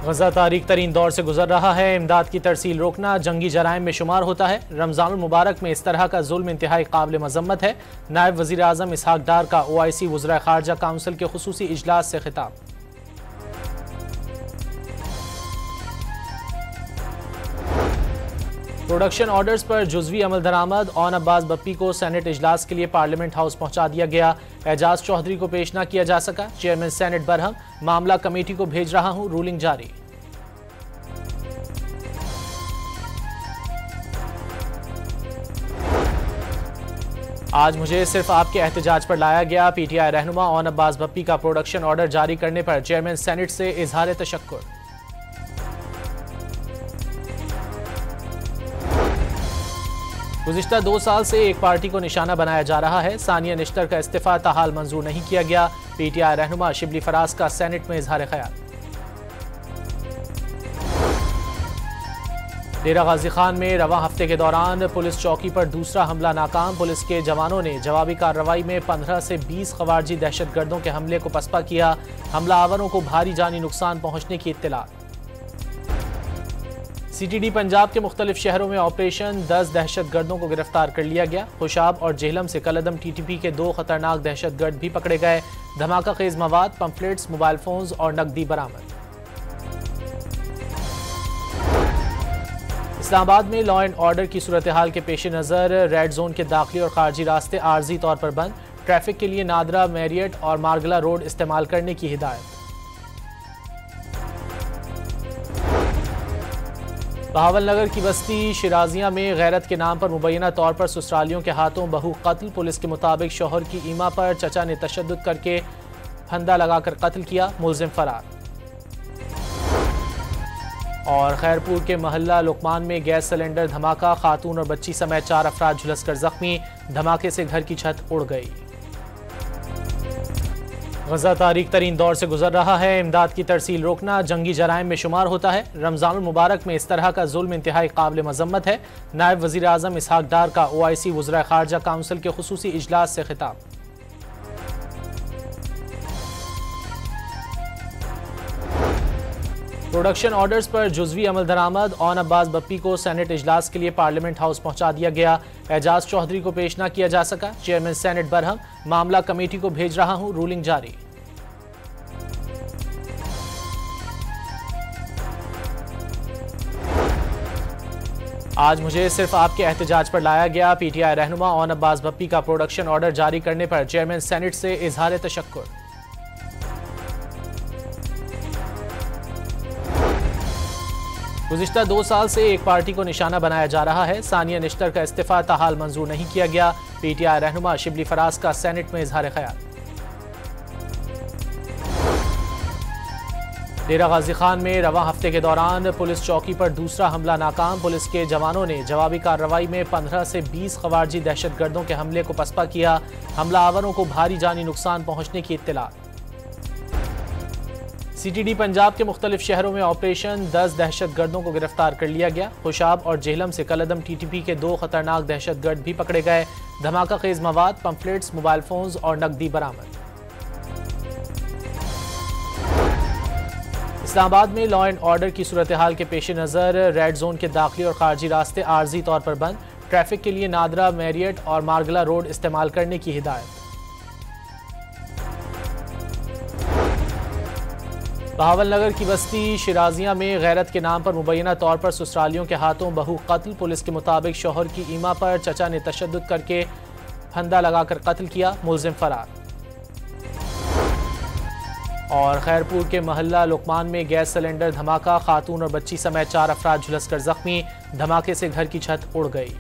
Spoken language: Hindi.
गजा तारीख तरीन दौर से गुजर रहा है। इमदाद की तरसील रोकना जंगी जराइम में शुमार होता है। रमजानुल मुबारक में इस तरह का जुल्म इंतहाई काबिल मजम्मत है। नायब वजीर आजम इसहाक डार का OIC वज़रा खारजा काउंसिल के खुसूसी इजलास से खिताब। प्रोडक्शन ऑर्डर्स पर जुज़वी अमल दरामद। ऑन अब्बास बप्पी को सेनेट इजलास के लिए पार्लियामेंट हाउस पहुंचा दिया गया। एजाज चौधरी को पेश न किया जा सका। चेयरमैन सेनेट बरहम, मामला कमेटी को भेज रहा हूं, रूलिंग जारी। आज मुझे सिर्फ आपके एहतजाज पर लाया गया। PTI रहनुमा ऑन अब्बास बप्पी का प्रोडक्शन ऑर्डर जारी करने पर चेयरमैन सेनेट से इजहार तशक्कुर। गुज़िश्ता 2 साल से एक पार्टी को निशाना बनाया जा रहा है। सानिया निश्तर का इस्तीफा ताहाल मंजूर नहीं किया गया। PTI रहनुमा शिबली फराज का सेनेट में इजहार ख्याल। डेरा गाजी खान में रवां हफ्ते के दौरान पुलिस चौकी पर दूसरा हमला नाकाम। पुलिस के जवानों ने जवाबी कार्रवाई में 15 से 20 खवारजी दहशतगर्दों के हमले को पसपा किया। हमलावरों को भारी जानी नुकसान पहुंचने की इत्तला। CTD पंजाब के मुख्तलिफ शहरों में ऑपरेशन, 10 दहशतगर्दों को गिरफ्तार कर लिया गया। खुशाब और जेहलम से कलदम TTP के 2 खतरनाक दहशतगर्द भी पकड़े गए। धमाका खेज मवाद, पंफलेट्स, मोबाइल फोन्स और नकदी बरामद। इस्लामाबाद में लॉ एंड ऑर्डर की सूरत हाल के पेश नज़र रेड जोन के दाखिली और खारजी रास्ते आर्जी तौर पर बंद। ट्रैफिक के लिए नादरा, मैरियट और मार्गला रोड इस्तेमाल करने की हिदायत। बहावलनगर की बस्ती शिराजिया में गैरत के नाम पर मुबैना तौर पर ससुरालियों के हाथों बहू कत्ल। पुलिस के मुताबिक शौहर की ईमा पर चचा ने तशद्दुद करके फंदा लगाकर कत्ल किया, मुलजिम फरार। और खैरपुर के मोहल्ला लुकमान में गैस सिलेंडर धमाका, खातून और बच्ची समेत 4 अफराद झुलसकर जख्मी। धमाके से घर की छत उड़ गई। गजा तारीख तरीन दौर से गुजर रहा है। इमदाद की तरसील रोकना जंगी जराइम में शुमार होता है। रमजानुल मुबारक में इस तरह का जुल्म इंतहाई काबिल मजम्मत है। नायब वजीर आजम इसहाक डार का OIC वज़रा खारजा काउंसिल के खुसूसी इजलास से खिताब। प्रोडक्शन ऑर्डर्स पर जुज़वी अमल दरामद। ऑन अब्बास बप्पी को सेनेट इजलास के लिए पार्लियामेंट हाउस पहुंचा दिया गया। एजाज चौधरी को पेश न किया जा सका। चेयरमैन सेनेट बरहम, मामला कमेटी को भेज रहा हूं, रूलिंग जारी। आज मुझे सिर्फ आपके एहतजाज पर लाया गया। PTI रहनुमा ऑन अब्बास बप्पी का प्रोडक्शन ऑर्डर जारी करने पर चेयरमैन सेनेट से इजहार तशक्कुर। गुज़िश्ता 2 साल से एक पार्टी को निशाना बनाया जा रहा है। सानिया निश्तर का इस्तीफा ताहाल मंजूर नहीं किया गया। PTI रहनुमा शिबली फराज का सेनेट में इजहार ख्याल। डेरा गाजी खान में रवां हफ्ते के दौरान पुलिस चौकी पर दूसरा हमला नाकाम। पुलिस के जवानों ने जवाबी कार्रवाई में 15 से 20 खवारजी दहशतगर्दों के हमले को पसपा किया। हमलावरों को भारी जानी नुकसान पहुंचने की इत्तला। CTD पंजाब के मुख्तलिफ शहरों में ऑपरेशन, 10 दहशतगर्दों को गिरफ्तार कर लिया गया। खुशाब और जेहलम से कलदम TTP के 2 खतरनाक दहशतगर्द भी पकड़े गए। धमाका खेज मवाद, पंफलेट्स, मोबाइल फोन्स और नकदी बरामद। इस्लामाबाद में लॉ एंड ऑर्डर की सूरत हाल के पेश नज़र रेड जोन के दाखिली और खारजी रास्ते आर्जी तौर पर बंद। ट्रैफिक के लिए नादरा, मैरियट और मार्गला रोड इस्तेमाल करने की हिदायत। बहावलनगर की बस्ती शिराजिया में गैरत के नाम पर मुबैना तौर पर ससुरालियों के हाथों बहू कत्ल। पुलिस के मुताबिक शौहर की ईमा पर चचा ने तशद्दुद करके फंदा लगाकर कत्ल किया, मुलजिम फरार। और खैरपुर के मोहल्ला लुकमान में गैस सिलेंडर धमाका, खातून और बच्ची समेत 4 अफराद झुलसकर जख्मी। धमाके से घर की छत उड़ गई।